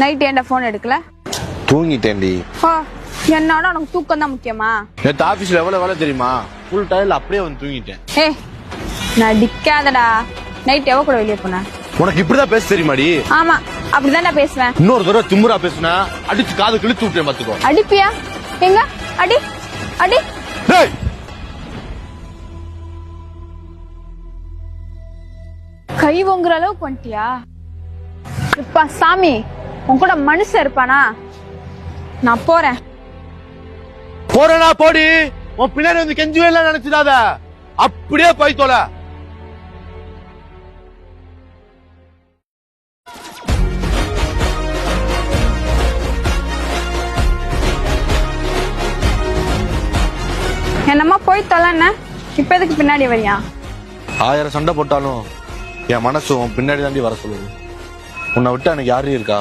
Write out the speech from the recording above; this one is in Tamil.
நைட் ஏன்டா போன் எடுக்கல? தூங்கிட்டேன்டி. என்னோட உனக்கு தூக்கம் தான் முக்கியமா? நேற்று ஆபீஸ்ல எவ்வளவு வேலை தெரியுமா? ஃபுல் டயர்ல அப்படியே வந்து தூங்கிட்டேன். நடிக்காதடா. நைட் எவ கூட வெளியே போன? உனக்கு இப்படிதான் பேச தெரியுமாடி? ஆமா, அப்படிதான்டா பேசுவேன். இன்னொரு தடவை திமுறா பேசுனா அடிச்சு காது கிழிச்சு விட்டேன் பாத்துக்கோ. அடிப்பியா? எங்க அடி அடி. கை ஓங்குற அளவுக்கு வந்துட்டியா? இப்ப சாமி உன் கூட மனுஷன் இருப்பானா? நான் போறேன். போறேனா போடி. உன் பின்னாடி வந்து கெஞ்சுவே இல்ல நினைச்சிடாத. அப்படியே போய் தொலை. என்னம்மா போய் தொலைன்ன, இப்ப எதுக்கு பின்னாடி வரியா? 1000 சண்டை போட்டாலும் என் மனசு உன் பின்னாடி தாண்டி வர சொல்லுது. உன்னை விட்டு எனக்கு யாரும் இருக்கா?